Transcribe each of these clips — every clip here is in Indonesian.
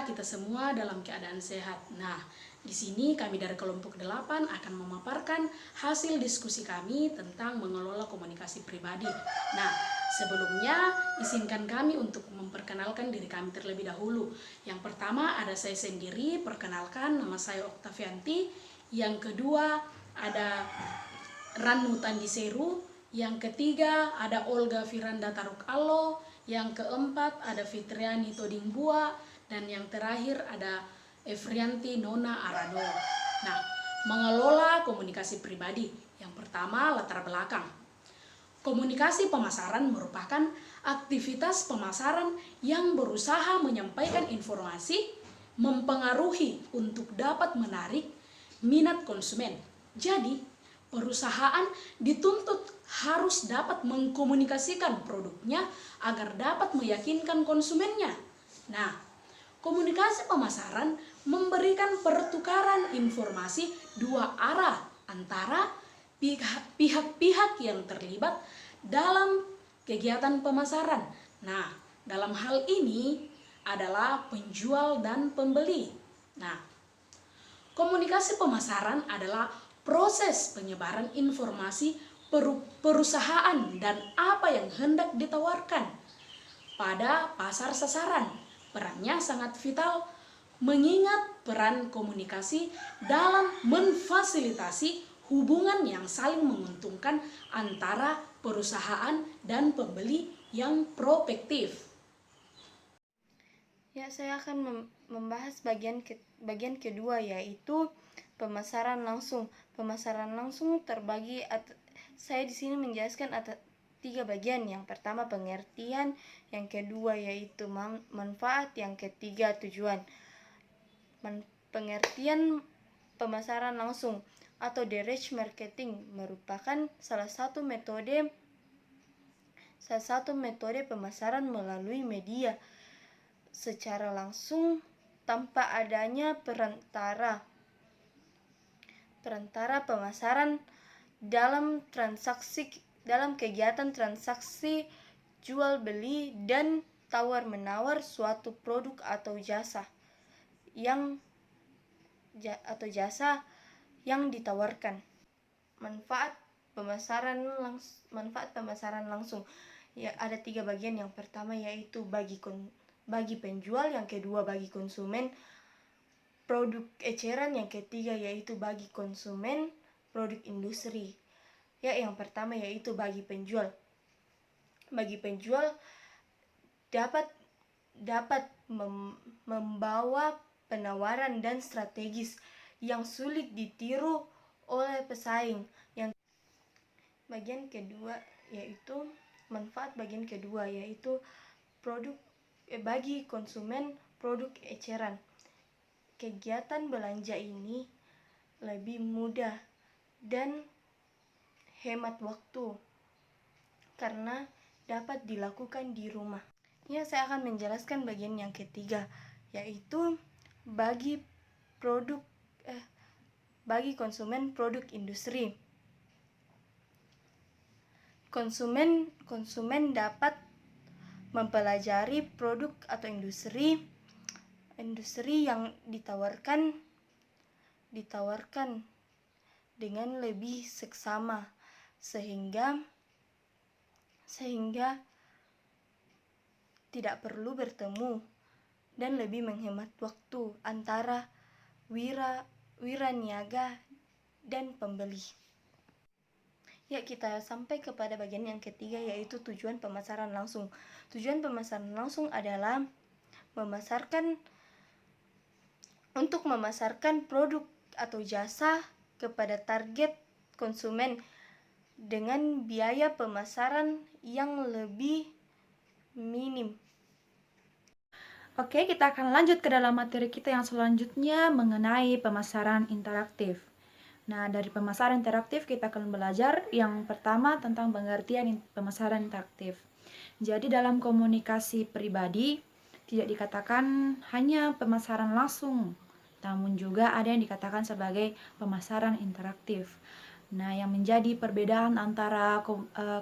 Semoga kita semua dalam keadaan sehat. Nah, di sini kami dari kelompok 8 akan memaparkan hasil diskusi kami tentang mengelola komunikasi pribadi. Nah, sebelumnya izinkan kami untuk memperkenalkan diri kami terlebih dahulu. Yang pertama ada saya sendiri, perkenalkan nama saya Oktavianti. Yang kedua ada Ranu Tandiseru. Yang ketiga ada Olga Firanda Taruk Allo. Yang keempat ada Fitriani Todingbua. Dan yang terakhir ada Efrianti Nona Arado. Nah, mengelola komunikasi pribadi. Yang pertama, latar belakang. Komunikasi pemasaran merupakan aktivitas pemasaran yang berusaha menyampaikan informasi, mempengaruhi untuk dapat menarik minat konsumen. Jadi, perusahaan dituntut harus dapat mengkomunikasikan produknya agar dapat meyakinkan konsumennya. Nah, komunikasi pemasaran memberikan pertukaran informasi dua arah antara pihak-pihak yang terlibat dalam kegiatan pemasaran. Nah, dalam hal ini adalah penjual dan pembeli. Nah, komunikasi pemasaran adalah proses penyebaran informasi perusahaan dan apa yang hendak ditawarkan pada pasar sasaran. Perannya sangat vital mengingat peran komunikasi dalam memfasilitasi hubungan yang saling menguntungkan antara perusahaan dan pembeli yang prospektif. Ya, saya akan membahas bagian kedua, yaitu pemasaran langsung. Pemasaran langsung terbagi, saya di sini menjelaskan atas 3 bagian. Yang pertama pengertian, yang kedua yaitu manfaat, yang ketiga tujuan. Pengertian pemasaran langsung atau direct marketing merupakan salah satu metode pemasaran melalui media secara langsung tanpa adanya perantara pemasaran dalam kegiatan transaksi jual beli dan tawar menawar suatu produk atau jasa yang ditawarkan. Manfaat pemasaran langsung ya, ada 3 bagian. Yang pertama yaitu bagi penjual, yang kedua bagi konsumen produk eceran, yang ketiga yaitu bagi konsumen produk industri. Ya, yang pertama yaitu bagi penjual. Bagi penjual dapat membawa penawaran dan strategis yang sulit ditiru oleh pesaing. Yang bagian kedua yaitu manfaat bagian kedua yaitu bagi konsumen produk eceran. Kegiatan belanja ini lebih mudah dan hemat waktu karena dapat dilakukan di rumah. Ya, saya akan menjelaskan bagian yang ketiga, yaitu bagi konsumen produk industri. Konsumen dapat mempelajari produk atau industri yang ditawarkan dengan lebih seksama sehingga tidak perlu bertemu dan lebih menghemat waktu antara wiraniaga dan pembeli. Ya, kita sampai kepada bagian yang ketiga yaitu tujuan pemasaran langsung. Tujuan pemasaran langsung adalah untuk memasarkan produk atau jasa kepada target konsumen dengan biaya pemasaran yang lebih minim. Oke, kita akan lanjut ke dalam materi kita yang selanjutnya mengenai pemasaran interaktif. Nah, dari pemasaran interaktif kita akan belajar yang pertama tentang pengertian pemasaran interaktif. Jadi dalam komunikasi pribadi tidak dikatakan hanya pemasaran langsung, namun juga ada yang dikatakan sebagai pemasaran interaktif. Nah, yang menjadi perbedaan antara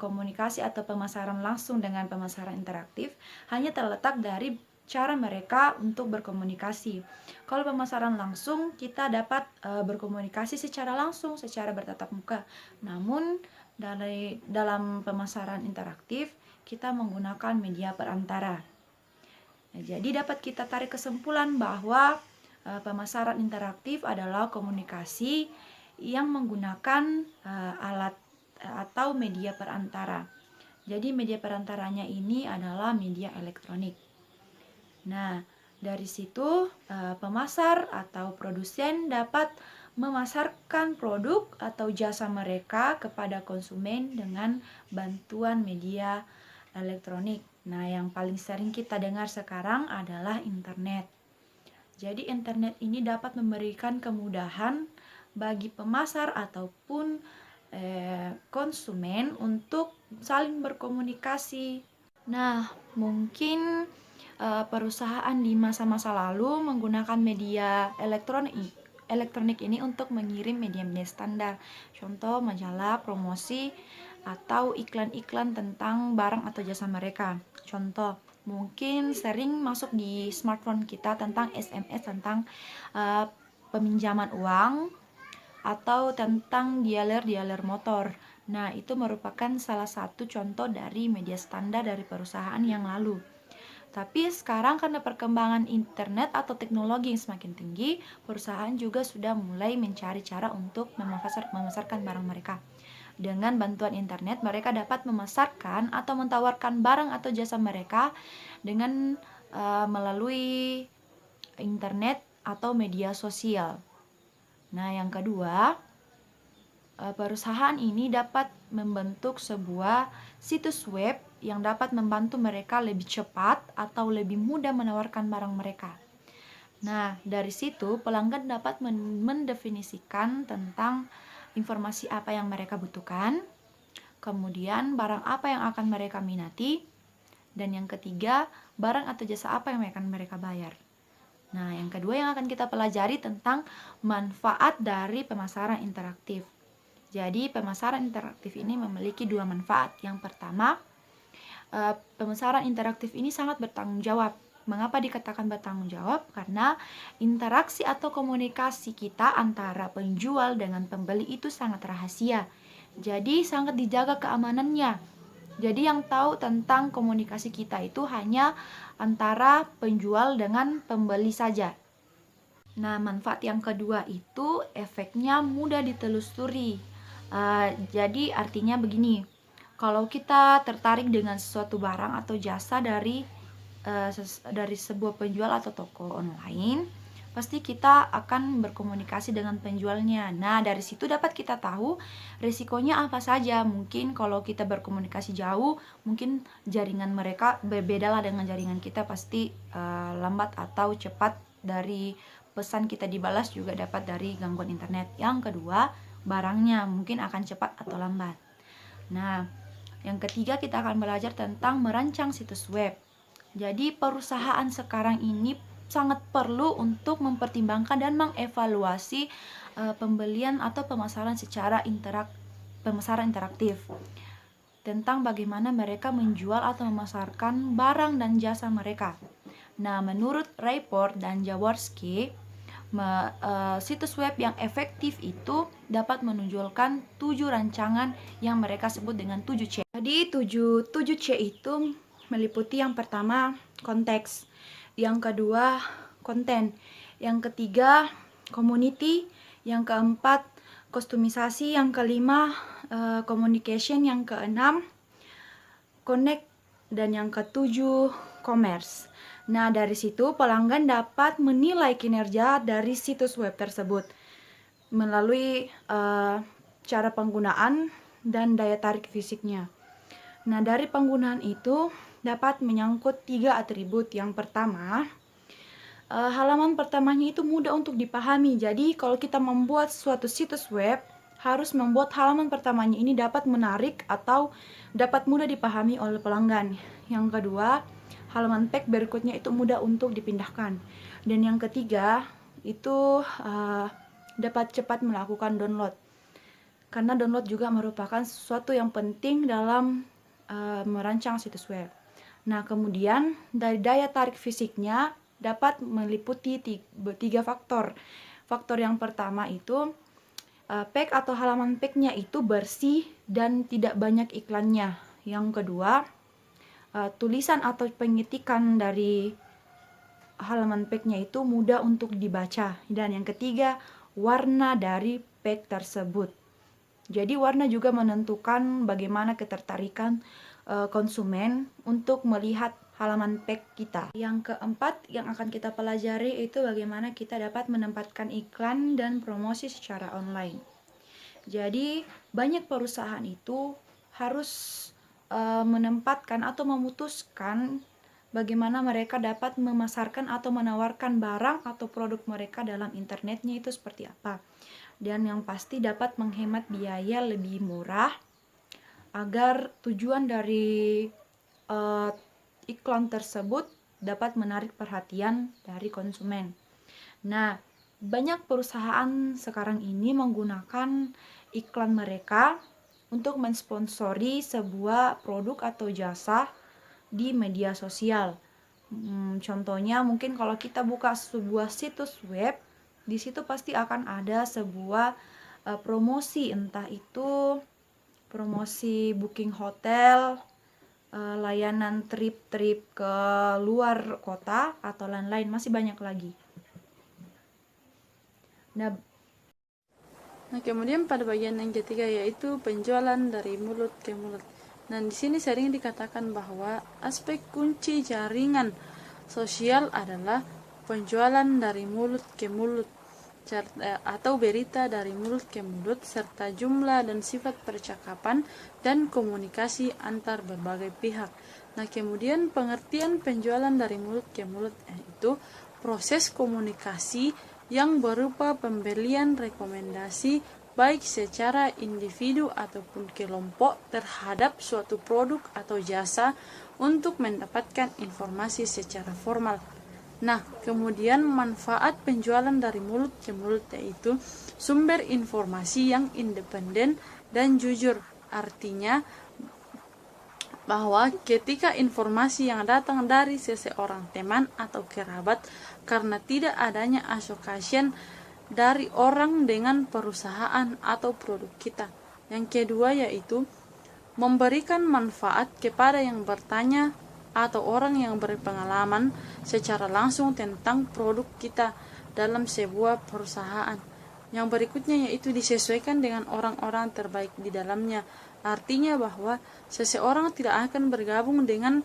komunikasi atau pemasaran langsung dengan pemasaran interaktif hanya terletak dari cara mereka untuk berkomunikasi. Kalau pemasaran langsung, kita dapat berkomunikasi secara langsung, secara bertatap muka. Namun dalam pemasaran interaktif, kita menggunakan media perantara. Nah, jadi dapat kita tarik kesimpulan bahwa pemasaran interaktif adalah komunikasi yang menggunakan alat atau media perantara. Jadi media perantaranya ini adalah media elektronik. Nah, dari situ pemasar atau produsen dapat memasarkan produk atau jasa mereka kepada konsumen dengan bantuan media elektronik. Nah, yang paling sering kita dengar sekarang adalah internet. Jadi internet ini dapat memberikan kemudahan bagi pemasar ataupun konsumen untuk saling berkomunikasi. Nah, mungkin perusahaan di masa-masa lalu menggunakan media elektronik ini untuk mengirim media-media standar. Contoh majalah, promosi, atau iklan-iklan tentang barang atau jasa mereka. Contoh, mungkin sering masuk di smartphone kita tentang SMS tentang peminjaman uang atau tentang dialer motor. Nah, itu merupakan salah satu contoh dari media standar dari perusahaan yang lalu. Tapi sekarang karena perkembangan internet atau teknologi yang semakin tinggi, perusahaan juga sudah mulai mencari cara untuk memasarkan barang mereka. Dengan bantuan internet, mereka dapat memasarkan atau mentawarkan barang atau jasa mereka dengan melalui internet atau media sosial. Nah, yang kedua, perusahaan ini dapat membentuk sebuah situs web yang dapat membantu mereka lebih cepat atau lebih mudah menawarkan barang mereka. Nah, dari situ pelanggan dapat mendefinisikan tentang informasi apa yang mereka butuhkan, kemudian barang apa yang akan mereka minati, dan yang ketiga, barang atau jasa apa yang akan mereka bayar. Nah, yang kedua yang akan kita pelajari tentang manfaat dari pemasaran interaktif. Jadi, pemasaran interaktif ini memiliki dua manfaat. Yang pertama, pemasaran interaktif ini sangat bertanggung jawab. Mengapa dikatakan bertanggung jawab? Karena interaksi atau komunikasi kita antara penjual dengan pembeli itu sangat rahasia. Jadi, sangat dijaga keamanannya. Jadi yang tahu tentang komunikasi kita itu hanya antara penjual dengan pembeli saja. Nah, manfaat yang kedua itu efeknya mudah ditelusuri. Jadi artinya begini, kalau kita tertarik dengan sesuatu barang atau jasa dari sebuah penjual atau toko online, pasti kita akan berkomunikasi dengan penjualnya. Nah, dari situ dapat kita tahu resikonya apa saja. Mungkin kalau kita berkomunikasi jauh, mungkin jaringan mereka berbeda lah dengan jaringan kita, pasti lambat atau cepat dari pesan kita dibalas juga dapat dari gangguan internet. Yang kedua, barangnya mungkin akan cepat atau lambat. Nah, yang ketiga kita akan belajar tentang merancang situs web. Jadi perusahaan sekarang ini sangat perlu untuk mempertimbangkan dan mengevaluasi pembelian atau pemasaran secara pemasaran interaktif tentang bagaimana mereka menjual atau memasarkan barang dan jasa mereka. Nah, menurut Rayford dan Jaworski, situs web yang efektif itu dapat menunjukkan 7 rancangan yang mereka sebut dengan 7C. Jadi 7C itu meliputi yang pertama konteks, yang kedua konten, yang ketiga community, yang keempat kostumisasi, yang kelima communication, yang keenam connect, dan yang ketujuh commerce. Nah, dari situ pelanggan dapat menilai kinerja dari situs web tersebut melalui cara penggunaan dan daya tarik fisiknya. Nah, dari penggunaan itu dapat menyangkut 3 atribut. Yang pertama, halaman pertamanya itu mudah untuk dipahami. Jadi, kalau kita membuat suatu situs web, harus membuat halaman pertamanya ini dapat menarik atau dapat mudah dipahami oleh pelanggan. Yang kedua, halaman page berikutnya itu mudah untuk dipindahkan. Dan yang ketiga, itu dapat cepat melakukan download. Karena download juga merupakan sesuatu yang penting dalam merancang situs web. Nah, kemudian dari daya tarik fisiknya dapat meliputi 3 faktor. Faktor yang pertama itu page atau halaman page-nya itu bersih dan tidak banyak iklannya. Yang kedua, tulisan atau pengetikan dari halaman page-nya itu mudah untuk dibaca. Dan yang ketiga, warna dari page tersebut. Jadi warna juga menentukan bagaimana ketertarikan konsumen untuk melihat halaman page kita. Yang keempat yang akan kita pelajari itu bagaimana kita dapat menempatkan iklan dan promosi secara online. Jadi banyak perusahaan itu harus menempatkan atau memutuskan bagaimana mereka dapat memasarkan atau menawarkan barang atau produk mereka dalam internetnya itu seperti apa. Dan yang pasti dapat menghemat biaya lebih murah agar tujuan dari iklan tersebut dapat menarik perhatian dari konsumen. Nah, banyak perusahaan sekarang ini menggunakan iklan mereka untuk mensponsori sebuah produk atau jasa di media sosial. Contohnya mungkin kalau kita buka sebuah situs web, di situ pasti akan ada sebuah promosi, entah itu promosi booking hotel, layanan trip-trip ke luar kota, atau lain-lain, masih banyak lagi. Nah, kemudian pada bagian yang ketiga yaitu penjualan dari mulut ke mulut. Nah, di sini sering dikatakan bahwa aspek kunci jaringan sosial adalah penjualan dari mulut ke mulut atau berita dari mulut ke mulut serta jumlah dan sifat percakapan dan komunikasi antar berbagai pihak. Nah, kemudian pengertian penjualan dari mulut ke mulut itu proses komunikasi yang berupa pembelian rekomendasi baik secara individu ataupun kelompok terhadap suatu produk atau jasa untuk mendapatkan informasi secara formal. Nah, kemudian manfaat penjualan dari mulut ke mulut yaitu sumber informasi yang independen dan jujur. Artinya bahwa ketika informasi yang datang dari seseorang teman atau kerabat karena tidak adanya association dari orang dengan perusahaan atau produk kita. Yang kedua yaitu memberikan manfaat kepada yang bertanya atau orang yang berpengalaman secara langsung tentang produk kita dalam sebuah perusahaan. Yang berikutnya yaitu disesuaikan dengan orang-orang terbaik di dalamnya. Artinya bahwa seseorang tidak akan bergabung dengan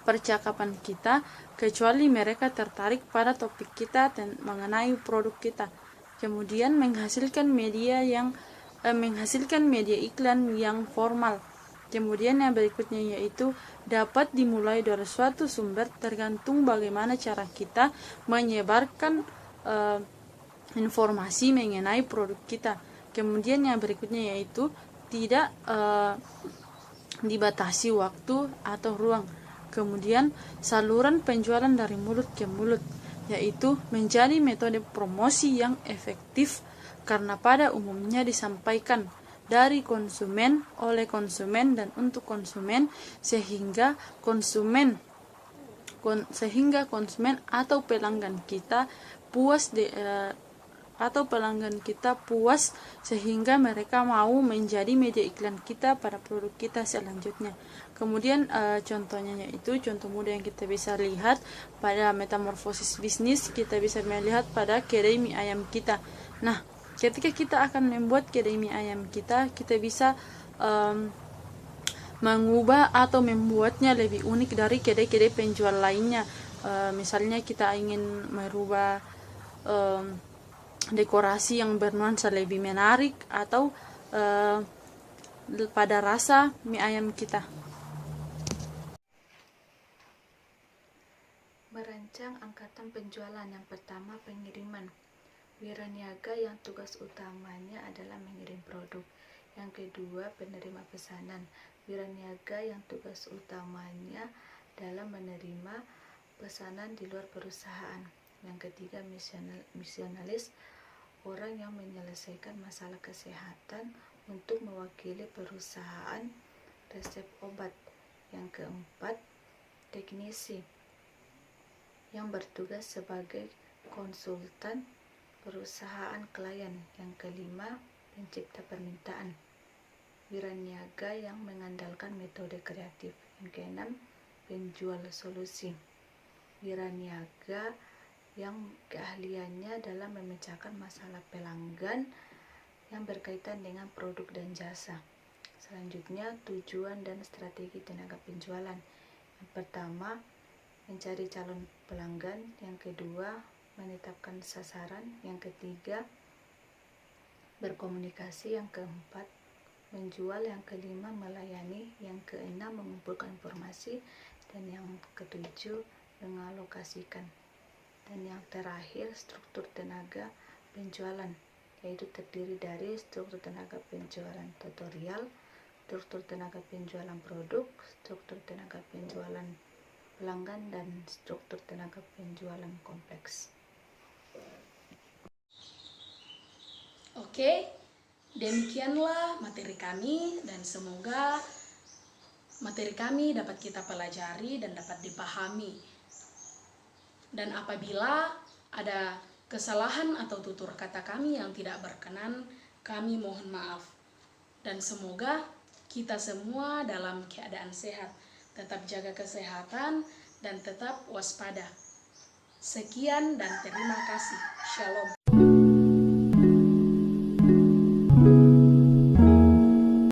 percakapan kita kecuali mereka tertarik pada topik kita dan mengenai produk kita. Kemudian menghasilkan media iklan yang formal. Kemudian yang berikutnya yaitu dapat dimulai dari suatu sumber tergantung bagaimana cara kita menyebarkan informasi mengenai produk kita. Kemudian yang berikutnya yaitu tidak dibatasi waktu atau ruang. Kemudian saluran penjualan dari mulut ke mulut yaitu menjadi metode promosi yang efektif karena pada umumnya disampaikan dari konsumen, oleh konsumen dan untuk konsumen sehingga konsumen atau pelanggan kita puas sehingga mereka mau menjadi media iklan kita pada produk kita selanjutnya. Kemudian contohnya yaitu contoh mudah yang kita bisa lihat pada metamorfosis bisnis, kita bisa melihat pada kedai mie ayam kita. Nah, ketika kita akan membuat kedai mie ayam kita bisa mengubah atau membuatnya lebih unik dari kedai-kedai penjual lainnya. Misalnya kita ingin merubah dekorasi yang bernuansa lebih menarik atau pada rasa mie ayam kita. Merancang angkatan penjualan. Yang pertama, pengiriman. Wiraniaga yang tugas utamanya adalah mengirim produk. Yang kedua, penerima pesanan. Wiraniaga yang tugas utamanya dalam menerima pesanan di luar perusahaan. Yang ketiga, misionalis, orang yang menyelesaikan masalah kesehatan untuk mewakili perusahaan resep obat. Yang keempat, teknisi yang bertugas sebagai konsultan perusahaan klien. Yang kelima, pencipta permintaan, wiraniaga yang mengandalkan metode kreatif. Yang keenam, penjual solusi, wiraniaga yang keahliannya dalam memecahkan masalah pelanggan yang berkaitan dengan produk dan jasa. Selanjutnya, tujuan dan strategi tenaga penjualan. Yang pertama, mencari calon pelanggan. Yang kedua, menetapkan sasaran. Yang ketiga, berkomunikasi. Yang keempat, menjual. Yang kelima, melayani. Yang keenam, mengumpulkan informasi. Dan yang ketujuh, mengalokasikan. Dan yang terakhir, struktur tenaga penjualan, yaitu terdiri dari struktur tenaga penjualan tutorial, struktur tenaga penjualan produk, struktur tenaga penjualan pelanggan, dan struktur tenaga penjualan kompleks. Oke, demikianlah materi kami dan semoga materi kami dapat kita pelajari dan dapat dipahami. Dan apabila ada kesalahan atau tutur kata kami yang tidak berkenan, kami mohon maaf. Dan semoga kita semua dalam keadaan sehat, tetap jaga kesehatan dan tetap waspada. Sekian dan terima kasih. Shalom.